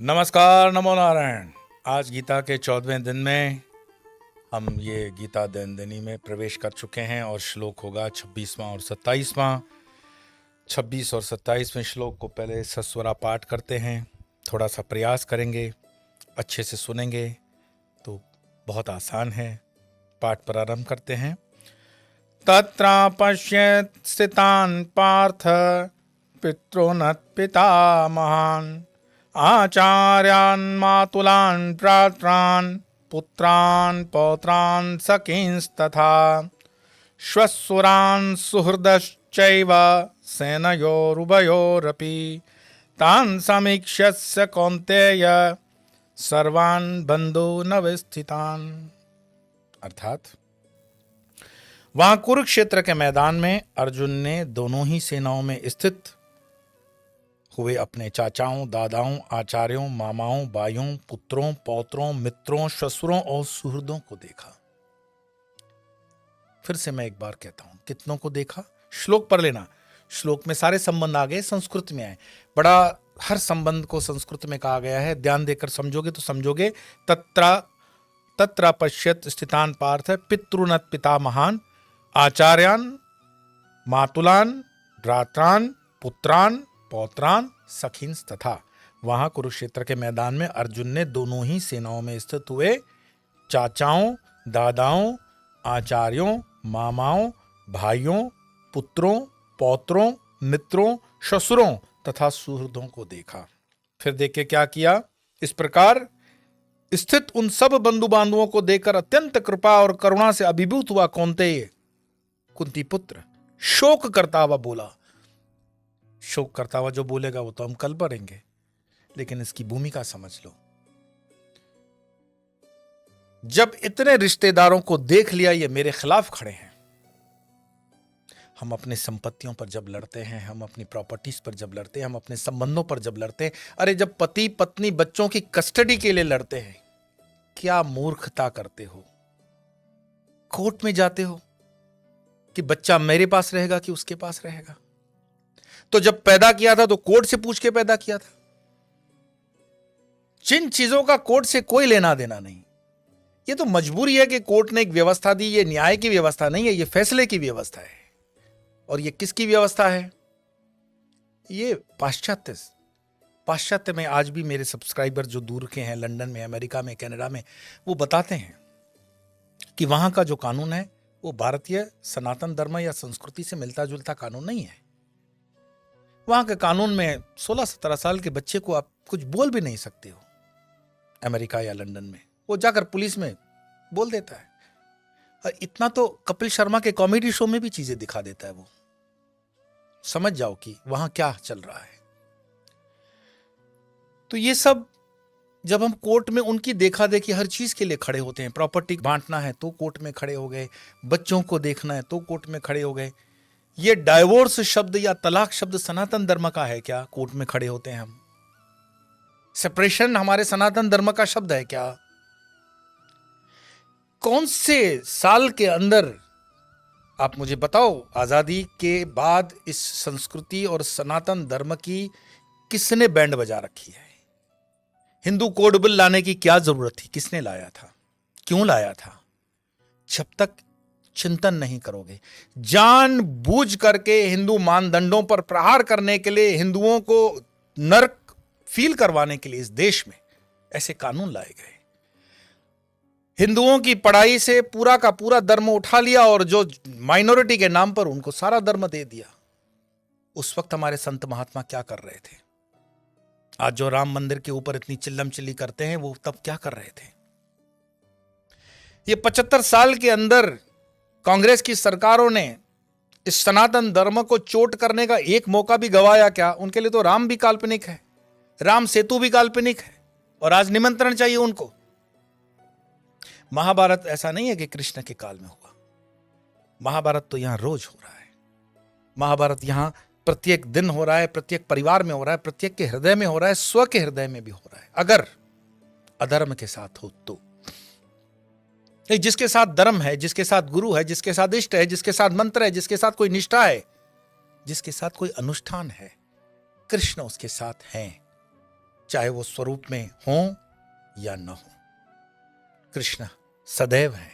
नमस्कार, नमो नारायण। आज गीता के 14वें दिन में हम ये गीता दैनंदिनी में प्रवेश कर चुके हैं और श्लोक होगा 26वां और 27वां। 26 और 27वें श्लोक को पहले सस्वरा पाठ करते हैं, थोड़ा सा प्रयास करेंगे, अच्छे से सुनेंगे तो बहुत आसान है। पाठ प्रारंभ करते हैं। तत्रापश्यत् स्थितान् पार्थ पितॄन् पितामहान् आचार्यान् मातुलान् भ्रात्रान् पुत्रान् पौत्रान् सखींस्तथा श्वशुरान् सुहृदश्चैव सेनयोरुभयोरपि तान् समीक्ष्य कौन्तेय सर्वान् बन्धूनवस्थितान्। अर्थात वहां कुरुक्षेत्र के मैदान में अर्जुन ने दोनों ही सेनाओं में स्थित हुए अपने चाचाओं, दादाओं, आचार्यों, मामाओं, भाइयों, पुत्रों, पौत्रों, मित्रों, ससुरों और सुहृदों को देखा। फिर से मैं एक बार कहता हूं, कितनों को देखा? श्लोक पर लेना। श्लोक में सारे संबंध आ गए, संस्कृत में आए। बड़ा हर संबंध को संस्कृत में कहा गया है, ध्यान देकर समझोगे तो समझोगे। तत्र पश्यत स्थितान पार्थ पितॄन् पितामहान् आचार्यान् मातुलान् भ्रात्रान् पुत्रान् पौत्रान् सखींस तथा। वहां कुरुक्षेत्र के मैदान में अर्जुन ने दोनों ही सेनाओं में स्थित हुए चाचाओं, दादाओं, आचार्यों, मामाओं, भाइयों, पुत्रों, पौत्रों, मित्रों, ससुरों तथा सुहृदों को देखा। फिर देखे क्या किया? इस प्रकार स्थित उन सब बंधु बांधवों को देखकर अत्यंत कृपा और करुणा से अभिभूत हुआ कौन्तेय, कुंती पुत्र, शोक करता हुआ बोला। शोक करता हुआ जो बोलेगा वो तो हम कल पढ़ेंगे, लेकिन इसकी भूमिका समझ लो। जब इतने रिश्तेदारों को देख लिया ये मेरे खिलाफ खड़े हैं, हम अपने संपत्तियों पर जब लड़ते हैं, हम अपनी प्रॉपर्टीज पर जब लड़ते हैं, हम अपने संबंधों पर जब लड़ते हैं, अरे जब पति पत्नी बच्चों की कस्टडी के लिए लड़ते हैं, क्या मूर्खता करते हो? कोर्ट में जाते हो कि बच्चा मेरे पास रहेगा कि उसके पास रहेगा। तो जब पैदा किया था तो कोर्ट से पूछ के पैदा किया था। जिन चीजों का कोर्ट से कोई लेना देना नहीं, ये तो मजबूरी है कि कोर्ट ने एक व्यवस्था दी। ये न्याय की व्यवस्था नहीं है, ये फैसले की व्यवस्था है। और ये किसकी व्यवस्था है? ये पाश्चात्य में आज भी मेरे सब्सक्राइबर जो दूर के हैं, लंदन में, अमेरिका में, कनाडा में, वो बताते हैं कि वहां का जो कानून है वो भारतीय सनातन धर्म या संस्कृति से मिलता जुलता कानून नहीं है। वहां के कानून में 16-17 साल के बच्चे को आप कुछ बोल भी नहीं सकते हो। अमेरिका या लंदन में वो जाकर पुलिस में बोल देता है। और इतना तो कपिल शर्मा के कॉमेडी शो में भी चीजें दिखा देता है। वो समझ जाओ कि वहां क्या चल रहा है। तो ये सब जब हम कोर्ट में उनकी देखा देखी हर चीज के लिए खड़े होते हैं, प्रॉपर्टी बांटना है तो कोर्ट में खड़े हो गए, बच्चों को देखना है तो कोर्ट में खड़े हो गए। ये डाइवोर्स शब्द या तलाक शब्द सनातन धर्म का है क्या? कोर्ट में खड़े होते हैं हम। सेपरेशन हमारे सनातन धर्म का शब्द है क्या? कौन से साल के अंदर आप मुझे बताओ, आजादी के बाद इस संस्कृति और सनातन धर्म की किसने बैंड बजा रखी है? हिंदू कोड बिल लाने की क्या जरूरत थी? किसने लाया था? क्यों लाया था? जब तक चिंतन नहीं करोगे, जानबूझ करके हिंदू मानदंडों पर प्रहार करने के लिए, हिंदुओं को नरक फील करवाने के लिए इस देश में ऐसे कानून लाए गए। हिंदुओं की पढ़ाई से पूरा का पूरा धर्म उठा लिया और जो माइनॉरिटी के नाम पर उनको सारा धर्म दे दिया। उस वक्त हमारे संत महात्मा क्या कर रहे थे? आज जो राम मंदिर के ऊपर इतनी चिल्लम चिल्ली करते हैं, वो तब क्या कर रहे थे? ये 75 साल के अंदर कांग्रेस की सरकारों ने इस सनातन धर्म को चोट करने का एक मौका भी गवाया क्या? उनके लिए तो राम भी काल्पनिक है, राम सेतु भी काल्पनिक है, और आज निमंत्रण चाहिए उनको। महाभारत ऐसा नहीं है कि कृष्ण के काल में हुआ। महाभारत तो यहां रोज हो रहा है। महाभारत यहां प्रत्येक दिन हो रहा है, प्रत्येक परिवार में हो रहा है, प्रत्येक के हृदय में हो रहा है, स्व के हृदय में भी हो रहा है, अगर अधर्म के साथ हो तो। जिसके साथ धर्म है, जिसके साथ गुरु है, जिसके साथ इष्ट है, जिसके साथ मंत्र है, जिसके साथ कोई निष्ठा है, जिसके साथ कोई अनुष्ठान है, कृष्ण उसके साथ हैं। चाहे वो स्वरूप में हो या न हो। कृष्ण सदैव है।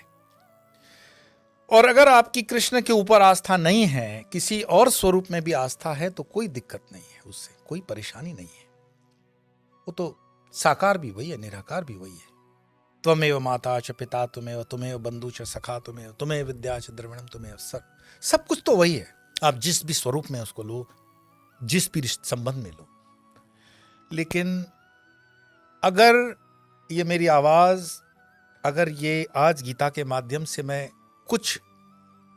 और अगर आपकी कृष्ण के ऊपर आस्था नहीं है, किसी और स्वरूप में भी आस्था है, तो कोई दिक्कत नहीं है, उससे कोई परेशानी नहीं है। वो तो साकार भी वही है, निराकार भी वही है। त्वमेव माता च पिता तुमेव, तुमेव बंधु च सखा तुमेव, तुमेव विद्या च द्रविणम तुमेव, सब कुछ तो वही है। आप जिस भी स्वरूप में उसको लो, जिस भी संबंध में लो। लेकिन अगर ये मेरी आवाज, अगर ये आज गीता के माध्यम से मैं कुछ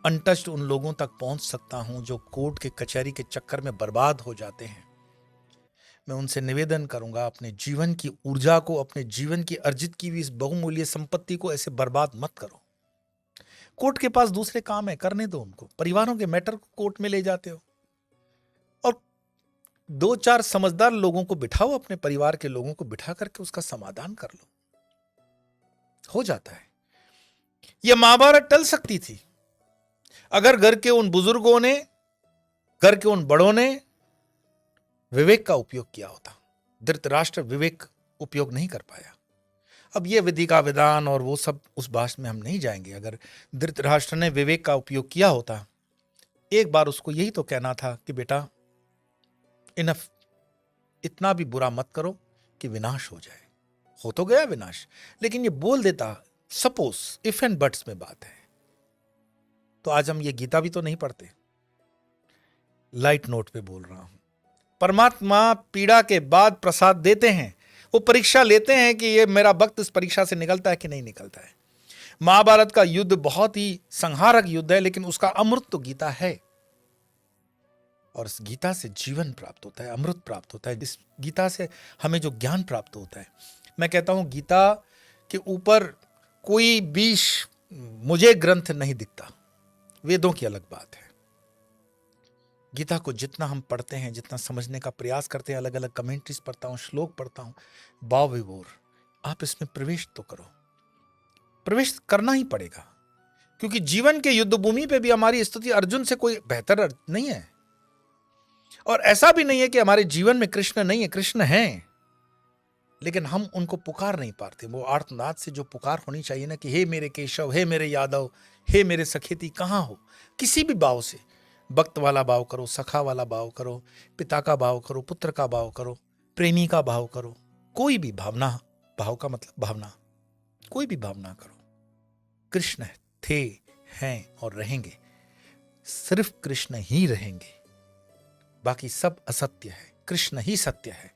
अनटच्ड उन लोगों तक पहुंच सकता हूं जो कोर्ट के कचहरी के चक्कर में बर्बाद हो जाते हैं, मैं उनसे निवेदन करूंगा, अपने जीवन की ऊर्जा को, अपने जीवन की अर्जित की हुई इस बहुमूल्य संपत्ति को ऐसे बर्बाद मत करो। कोर्ट के पास दूसरे काम है, करने दो उनको। परिवारों के मैटर को कोर्ट में ले जाते हो, और 2-4 समझदार लोगों को बिठाओ, अपने परिवार के लोगों को बिठा करके उसका समाधान कर लो, हो जाता है। यह महाभारत टल सकती थी अगर घर के उन बुजुर्गों ने, घर के उन बड़ों ने विवेक का उपयोग किया होता। धृतराष्ट्र विवेक उपयोग नहीं कर पाया। अब ये विधि का विधान और वो सब, उस बात में हम नहीं जाएंगे। अगर धृतराष्ट्र ने विवेक का उपयोग किया होता, एक बार उसको यही तो कहना था कि बेटा इनफ, इतना भी बुरा मत करो कि विनाश हो जाए। हो तो गया विनाश, लेकिन ये बोल देता, सपोज इफ एंड बट्स में बात है, तो आज हम ये गीता भी तो नहीं पढ़ते। लाइट नोट पे बोल रहा हूं। परमात्मा पीड़ा के बाद प्रसाद देते हैं, वो परीक्षा लेते हैं कि ये मेरा भक्त इस परीक्षा से निकलता है कि नहीं निकलता है। महाभारत का युद्ध बहुत ही संहारक युद्ध है, लेकिन उसका अमृत तो गीता है, और इस गीता से जीवन प्राप्त होता है, अमृत प्राप्त होता है। इस गीता से हमें जो ज्ञान प्राप्त होता है, मैं कहता हूं गीता के ऊपर कोई भी मुझे ग्रंथ नहीं दिखता। वेदों की अलग बात है। गीता को जितना हम पढ़ते हैं, जितना समझने का प्रयास करते हैं, अलग अलग कमेंट्रीज पढ़ता हूं, श्लोक पढ़ता हूं, बाव विभोर, आप इसमें प्रवेश तो करो। प्रवेश करना ही पड़ेगा, क्योंकि जीवन के युद्ध भूमि पे भी हमारी स्थिति अर्जुन से कोई बेहतर नहीं है। और ऐसा भी नहीं है कि हमारे जीवन में कृष्ण नहीं है, कृष्ण हैं, लेकिन हम उनको पुकार नहीं पाते। वो आर्तनाद से जो पुकार होनी चाहिए ना, कि हे मेरे केशव, हे मेरे यादव, हे मेरे सखेती, कहाँ हो? किसी भी भाव से, भक्त वाला भाव करो, सखा वाला भाव करो, पिता का भाव करो, पुत्र का भाव करो, प्रेमी का भाव करो, कोई भी भावना, भाव का मतलब भावना, कोई भी भावना करो। कृष्ण थे, हैं और रहेंगे। सिर्फ कृष्ण ही रहेंगे, बाकी सब असत्य है, कृष्ण ही सत्य है।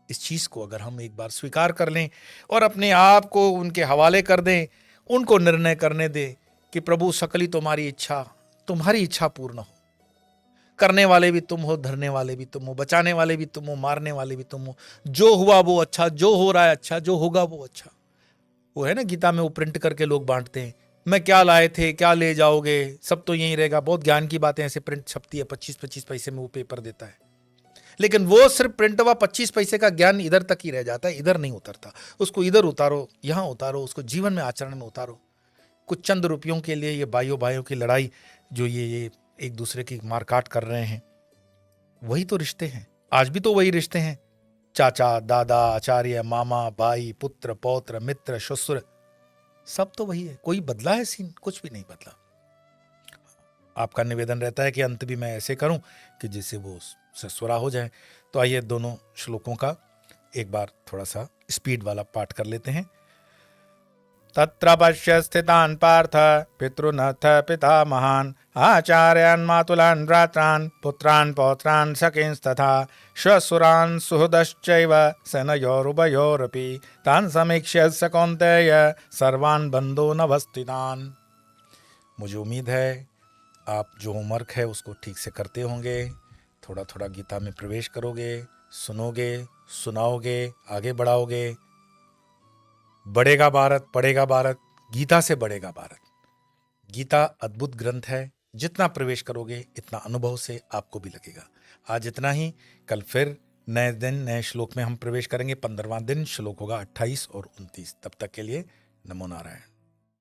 इस चीज को अगर हम एक बार स्वीकार कर लें और अपने आप को उनके हवाले कर दें, उनको निर्णय करने दें कि प्रभु सकली तुम्हारी इच्छा, तुम्हारी इच्छा पूर्ण हो। करने वाले भी तुम हो, धरने वाले भी तुम हो, बचाने वाले भी तुम हो, मारने वाले भी तुम हो। जो हुआ वो अच्छा, जो हो रहा है अच्छा, जो होगा वो अच्छा। वो है ना गीता में, वो प्रिंट करके लोग बांटते हैं, मैं क्या लाए थे, क्या ले जाओगे, सब तो यहीं रहेगा। बहुत ज्ञान की बातें ऐसे प्रिंट छपती है, 25-25 पैसे में वो पेपर देता है, लेकिन वो सिर्फ प्रिंट हुआ 25 पैसे का ज्ञान इधर तक ही रह जाता है, इधर नहीं उतरता। उसको इधर उतारो, यहां उतारो, उसको जीवन में, आचरण में उतारो। कुछ चंद रुपयों के लिए ये भाइयों की लड़ाई, जो ये एक दूसरे की मारकाट कर रहे हैं, वही तो रिश्ते हैं। आज भी तो वही रिश्ते हैं, चाचा, दादा, आचार्य, मामा, भाई, पुत्र, पौत्र, मित्र, ससुर, सब तो वही है। कोई बदला है सीन? कुछ भी नहीं बदला। आपका निवेदन रहता है कि अंत भी मैं ऐसे करूं कि जिससे वो ससुरा हो जाए। तो आइए दोनों श्लोकों का एक बार थोड़ा सा स्पीड वाला पाठ कर लेते हैं। तत्र पश्य स्थितान् पार्थ पितृनथ पितामहान् आचार्यान् मातुलान् भ्रात्रान् पुत्रान् पौत्रान् सखींस्तथा श्वशुरान् सुहृदश्चैव सेनयोरुभयोरपि तान् समीक्ष्य स कौन्तेय सर्वान् बन्धूनवस्थितान्। मुझे उम्मीद है आप जो होमवर्क है उसको ठीक से करते होंगे, थोड़ा थोड़ा गीता में प्रवेश करोगे, सुनोगे, सुनाओगे, आगे बढ़ाओगे। बढ़ेगा भारत, पढ़ेगा भारत, गीता से बढ़ेगा भारत। गीता अद्भुत ग्रंथ है, जितना प्रवेश करोगे इतना अनुभव से आपको भी लगेगा। आज इतना ही, कल फिर नए दिन नए श्लोक में हम प्रवेश करेंगे। 15वां दिन श्लोक होगा 28 और 29। तब तक के लिए नमो नारायण।